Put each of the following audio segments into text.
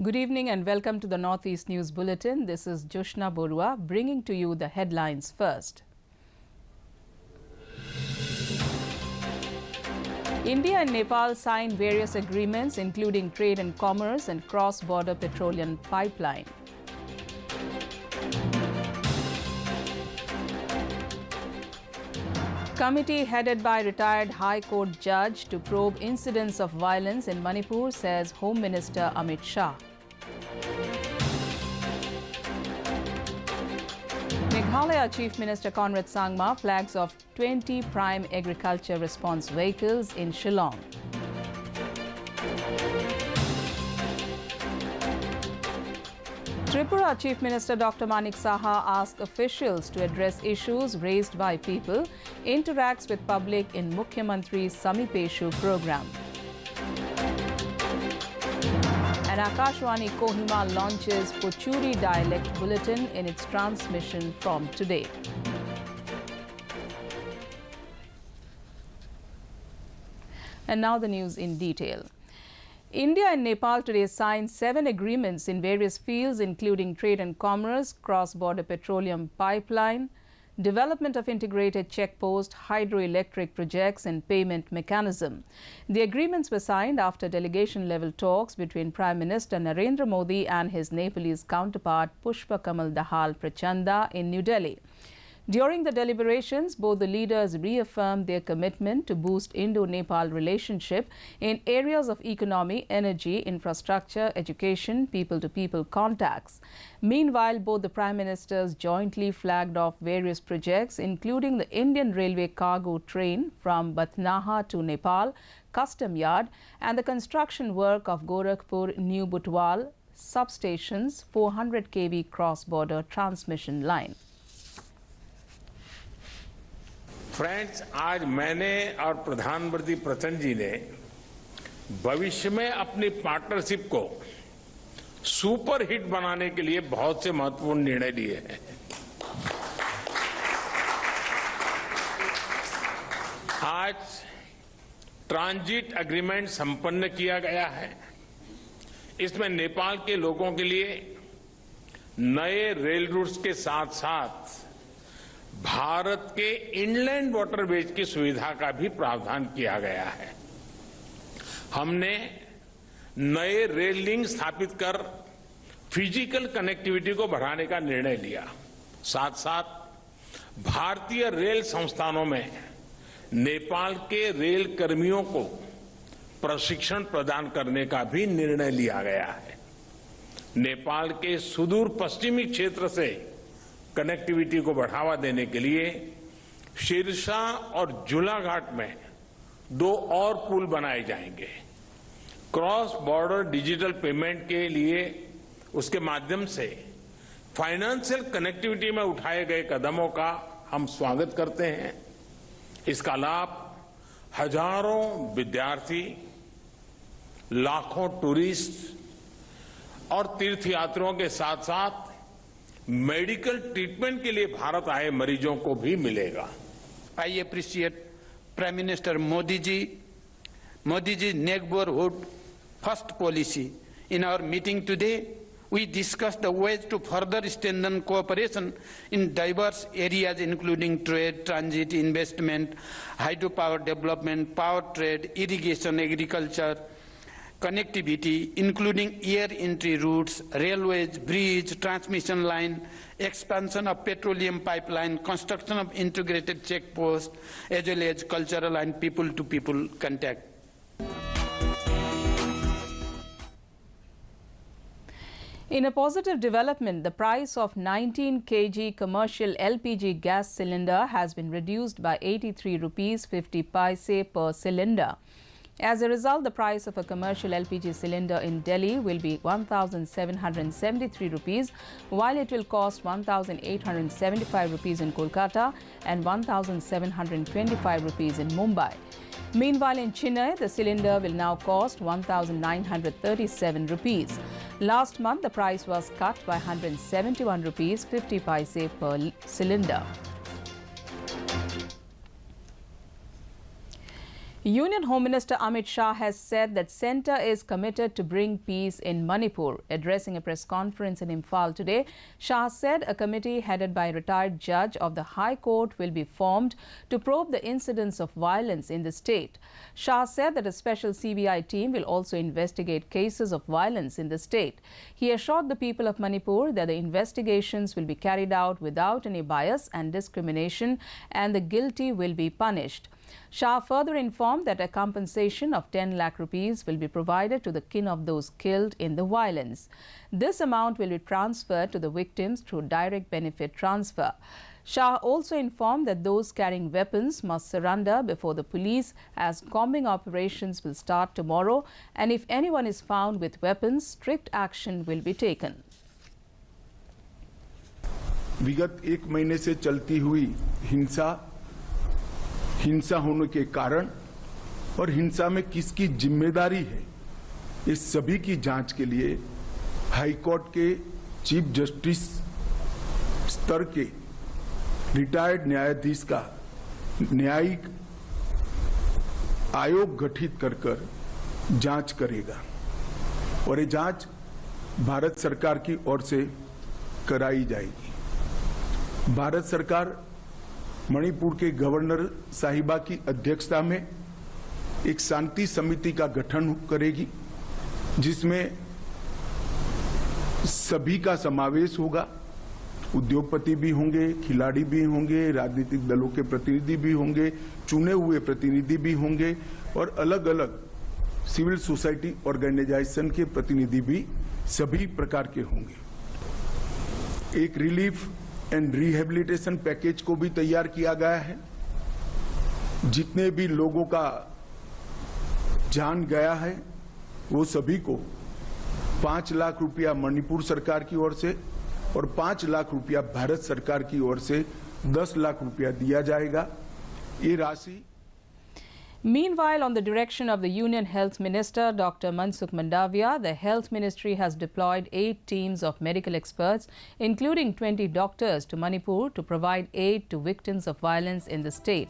Good evening and welcome to the Northeast News Bulletin. This is Joshna Borua bringing to you the headlines first. India and Nepal signed various agreements including trade and commerce and cross-border petroleum pipeline. Committee headed by retired High Court judge to probe incidents of violence in Manipur, says Home Minister Amit Shah. Meghalaya Chief Minister Conrad Sangma flags off 20 prime agriculture response vehicles in Shillong. Tripura Chief Minister Dr. Manik Saha asked officials to address issues raised by people, interacts with public in Mukhyamantri Samipeshu program. And Akashwani Kohima launches Pochuri dialect bulletin in its transmission from today. And now the news in detail. India and Nepal today signed 7 agreements in various fields, including trade and commerce, cross-border petroleum pipeline, development of integrated checkpost, hydroelectric projects and payment mechanism. The agreements were signed after delegation-level talks between Prime Minister Narendra Modi and his Nepalese counterpart Pushpa Kamal Dahal Prachanda in New Delhi. During the deliberations, both the leaders reaffirmed their commitment to boost Indo-Nepal relationship in areas of economy, energy, infrastructure, education, people-to-people contacts. Meanwhile, both the Prime Ministers jointly flagged off various projects, including the Indian Railway cargo train from Batnaha to Nepal, custom yard, and the construction work of Gorakhpur-New Butwal substations 400 kV cross-border transmission line. Friends, आज मैंने और प्रधानमंत्री प्रचंड जी ने भविष्य में अपनी partnership को सुपर हिट बनाने के लिए बहुत से महत्वपूर्ण निर्णय लिए हैं। आज ट्रांजिट एग्रीमेंट संपन्न किया गया है। इसमें नेपाल के लोगों के लिए नए रेल रूट्स के साथ साथ भारत के इनलैंड वाटरवेज की सुविधा का भी प्रावधान किया गया है। हमने नए रेल लिंक स्थापित कर फिजिकल कनेक्टिविटी को बढ़ाने का निर्णय लिया। साथ साथ भारतीय रेल संस्थानों में नेपाल के रेल कर्मियों को प्रशिक्षण प्रदान करने का भी निर्णय लिया गया है। नेपाल के सुदूर पश्चिमी क्षेत्र से कनेक्टिविटी को बढ़ावा देने के लिए शिरसा और झूलाघाट में 2 और पुल बनाए जाएंगे। क्रॉस बॉर्डर डिजिटल पेमेंट के लिए उसके माध्यम से फाइनेंशियल कनेक्टिविटी में उठाए गए कदमों का हम स्वागत करते हैं। इसका लाभ हजारों विद्यार्थी, लाखों टूरिस्ट और तीर्थयात्रियों के साथ साथ मेडिकल ट्रीटमेंट के लिए भारत आए मरीजों को भी मिलेगा। I appreciate Prime Minister Modi ji's neighborhood first policy. In our meeting today, we discussed the ways to further strengthen cooperation in diverse areas including trade, transit, investment, hydropower development, power trade, irrigation, agriculture, connectivity, including air entry routes, railways, bridge, transmission line, expansion of petroleum pipeline, construction of integrated checkposts, as well as cultural and people-to-people contact. In a positive development, the price of 19 kg commercial LPG gas cylinder has been reduced by 83 rupees 50 paise per cylinder. As a result, the price of a commercial LPG cylinder in Delhi will be 1,773 rupees, while it will cost 1,875 rupees in Kolkata and 1,725 rupees in Mumbai. Meanwhile, in Chennai, the cylinder will now cost 1,937 rupees. Last month, the price was cut by 171 rupees 50 paise per cylinder. Union Home Minister Amit Shah has said that centre is committed to bring peace in Manipur. Addressing a press conference in Imphal today, Shah said a committee headed by a retired judge of the High Court will be formed to probe the incidents of violence in the state. Shah said that a special CBI team will also investigate cases of violence in the state. He assured the people of Manipur that the investigations will be carried out without any bias and discrimination and the guilty will be punished. Shah further informed that a compensation of 10 lakh rupees will be provided to the kin of those killed in the violence. This amount will be transferred to the victims through direct benefit transfer. Shah also informed that those carrying weapons must surrender before the police as combing operations will start tomorrow, and if anyone is found with weapons, strict action will be taken. विगत एक महीने से चलती हुई हिंसा होने के कारण और हिंसा में किसकी जिम्मेदारी है, इस सभी की जांच के लिए हाई कोर्ट के चीफ जस्टिस स्तर के रिटायर्ड न्यायाधीश का न्यायिक आयोग गठित कर जांच करेगा और ये जांच भारत सरकार की ओर से कराई जाएगी। भारत सरकार मणिपुर के गवर्नर साहिबा की अध्यक्षता में एक शांति समिति का गठन करेगी, जिसमें सभी का समावेश होगा। उद्योगपति भी होंगे, खिलाड़ी भी होंगे, राजनीतिक दलों के प्रतिनिधि भी होंगे, चुने हुए प्रतिनिधि भी होंगे और अलग अलग सिविल सोसाइटी ऑर्गेनाइजेशन के प्रतिनिधि भी सभी प्रकार के होंगे। एक रिलीफ एंड रिहेबिलिटेशन पैकेज को भी तैयार किया गया है। जितने भी लोगों का जान गया है वो सभी को 5 लाख रुपया मणिपुर सरकार की ओर से और 5 लाख रुपया भारत सरकार की ओर से 10 लाख रुपया दिया जाएगा। ये राशि Meanwhile, on the direction of the Union Health Minister, Dr. Mansukh Mandavia, the Health Ministry has deployed 8 teams of medical experts, including 20 doctors, to Manipur to provide aid to victims of violence in the state.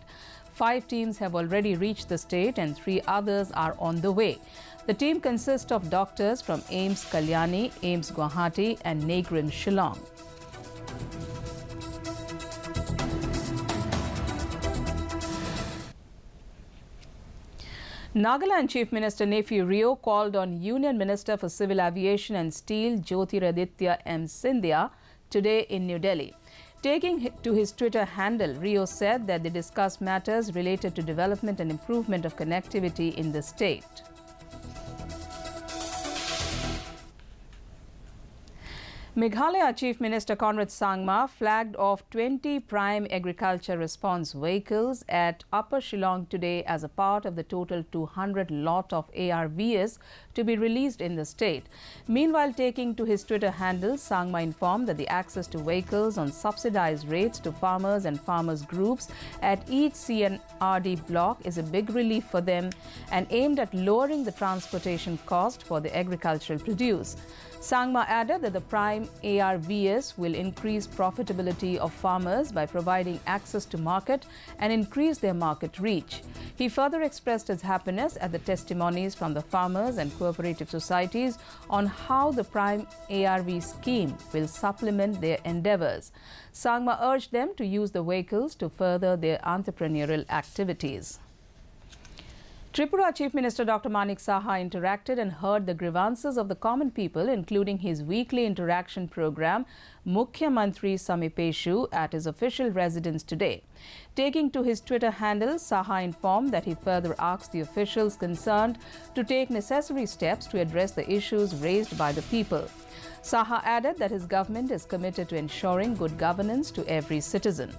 5 teams have already reached the state and 3 others are on the way. The team consists of doctors from AIIMS Kalyani, AIIMS Guwahati and Negrin Shillong. Nagaland Chief Minister Nephew Rio called on Union Minister for Civil Aviation and Steel Jyotiraditya M. Scindia today in New Delhi. Taking to his Twitter handle, Rio said that they discussed matters related to development and improvement of connectivity in the state. Meghalaya Chief Minister Conrad Sangma flagged off 20 prime agriculture response vehicles at Upper Shillong today as a part of the total 200 lot of ARVs to be released in the state. Meanwhile, taking to his Twitter handle, Sangma informed that the access to vehicles on subsidized rates to farmers and farmers groups at each CNRD block is a big relief for them and aimed at lowering the transportation cost for the agricultural produce. Sangma added that the prime ARVs will increase profitability of farmers by providing access to market and increase their market reach. He further expressed his happiness at the testimonies from the farmers and cooperative societies on how the prime ARV scheme will supplement their endeavors. Sangma urged them to use the vehicles to further their entrepreneurial activities. Tripura Chief Minister Dr. Manik Saha interacted and heard the grievances of the common people, including his weekly interaction program, Mukhya Mantri Samipeshu, at his official residence today. Taking to his Twitter handle, Saha informed that he further asked the officials concerned to take necessary steps to address the issues raised by the people. Saha added that his government is committed to ensuring good governance to every citizen.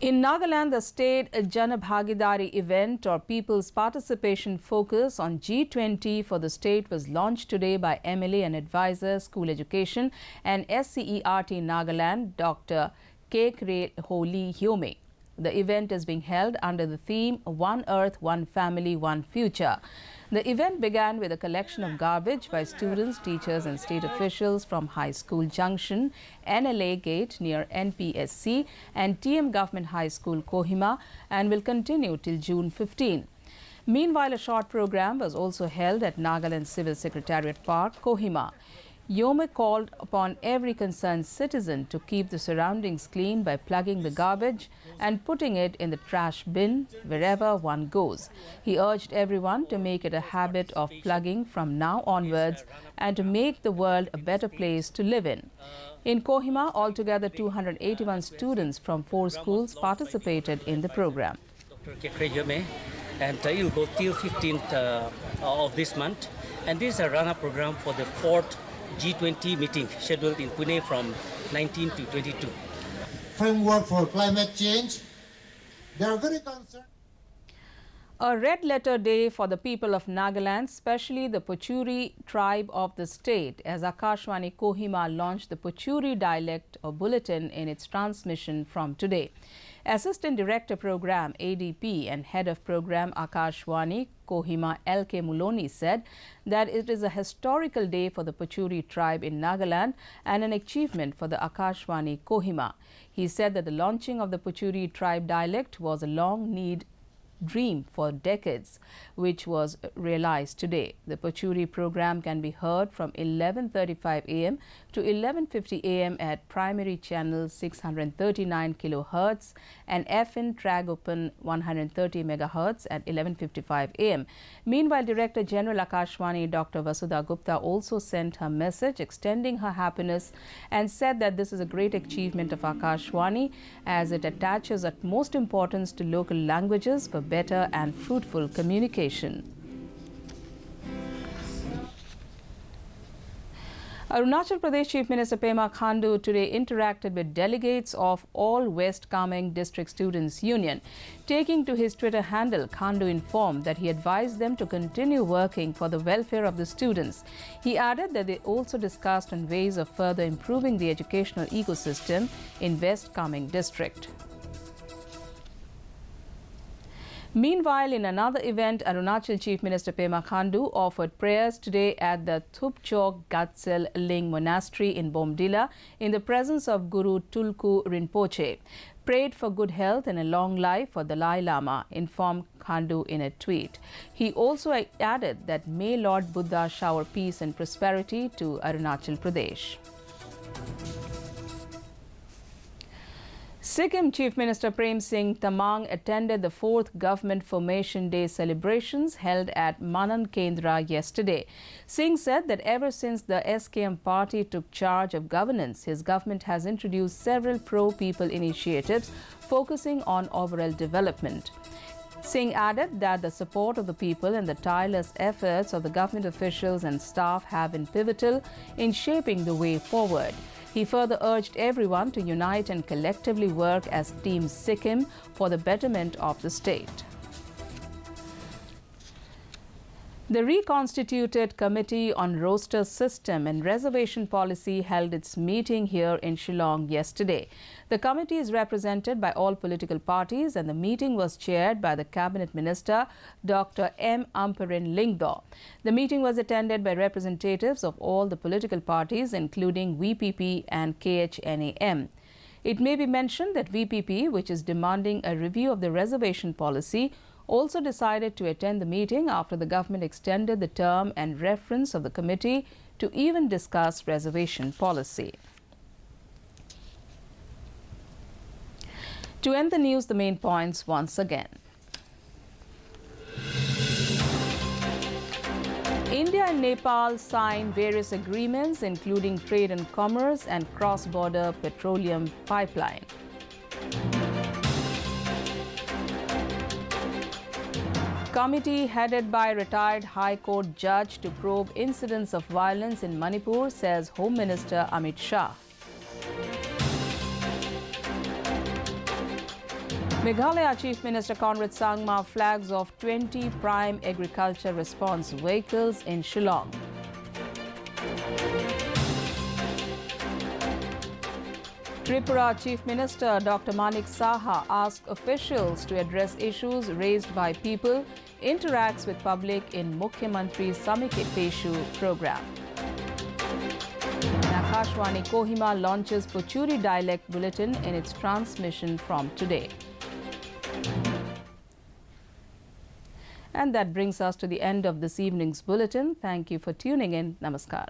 In Nagaland, the state Jana Bhagidari event or People's Participation Focus on G20 for the state was launched today by MLA and Advisor School Education and SCERT Nagaland, Dr. Kekre Holi Hyome. The event is being held under the theme One Earth, One Family, One Future. The event began with a collection of garbage by students, teachers and state officials from High School Junction, NLA Gate near NPSC and TM Government High School, Kohima, and will continue till June 15. Meanwhile, a short program was also held at Nagaland Civil Secretariat Park, Kohima. Yome called upon every concerned citizen to keep the surroundings clean by plugging the garbage and putting it in the trash bin wherever one goes. He urged everyone to make it a habit of plugging from now onwards and to make the world a better place to live in. In Kohima, altogether 281 students from 4 schools participated in the program. Dr. Yome, and it will go till 15th of this month. And this is a run-up program for the 4th G20 meeting scheduled in Pune from 19 to 22. Framework for climate change. They are very concerned. A red letter day for the people of Nagaland, especially the Pochuri tribe of the state, as Akashvani Kohima launched the Pochuri dialect or bulletin in its transmission from today. Assistant Director Program ADP and Head of Program Akashvani Kohima LK Muloni said that it is a historical day for the Pochuri tribe in Nagaland and an achievement for the Akashvani Kohima. He said that the launching of the Pochuri tribe dialect was a long-need dream for decades, which was realized today. The Pochuri program can be heard from 11:35 a.m. to 11:50 a.m. at primary channel 639 kHz and FN Tragopan 130 MHz at 11:55 a.m. Meanwhile, Director General Akashvani Dr. Vasudha Gupta also sent her message extending her happiness and said that this is a great achievement of Akashvani as it attaches utmost importance to local languages for better and fruitful communication. Arunachal Pradesh Chief Minister Pema Khandu today interacted with delegates of all West Kameng District Students' Union. Taking to his Twitter handle, Khandu informed that he advised them to continue working for the welfare of the students. He added that they also discussed on ways of further improving the educational ecosystem in West Kameng District. Meanwhile, in another event, Arunachal Chief Minister Pema Khandu offered prayers today at the Thupchok Gatsel Ling Monastery in Bomdila in the presence of Guru Tulku Rinpoche. Prayed for good health and a long life for Dalai Lama, informed Khandu in a tweet. He also added that may Lord Buddha shower peace and prosperity to Arunachal Pradesh. Sikkim Chief Minister Prem Singh Tamang attended the 4th Government Formation Day celebrations held at Manan Kendra yesterday. Singh said that ever since the SKM party took charge of governance, his government has introduced several pro-people initiatives focusing on overall development. Singh added that the support of the people and the tireless efforts of the government officials and staff have been pivotal in shaping the way forward. He further urged everyone to unite and collectively work as Team Sikkim for the betterment of the state. The reconstituted Committee on Roster System and Reservation Policy held its meeting here in Shillong yesterday. The committee is represented by all political parties and the meeting was chaired by the Cabinet Minister Dr. M. Amparin Lingdo. The meeting was attended by representatives of all the political parties including VPP and KHNAM. It may be mentioned that VPP, which is demanding a review of the reservation policy, also decided to attend the meeting after the government extended the term and reference of the committee to even discuss reservation policy. To end the news, the main points once again. India and Nepal signed various agreements including trade and commerce and cross-border petroleum pipeline. Committee headed by retired High Court judge to probe incidents of violence in Manipur, says Home Minister Amit Shah. Meghalaya Chief Minister Conrad Sangma flags off 20 prime agriculture response vehicles in Shillong. Tripura Chief Minister Dr. Manik Saha asked officials to address issues raised by people, interacts with public in Mukhyamantri Samike Peshu program. Akashwani Kohima launches Pochuri dialect bulletin in its transmission from today. And that brings us to the end of this evening's bulletin. Thank you for tuning in. Namaskar.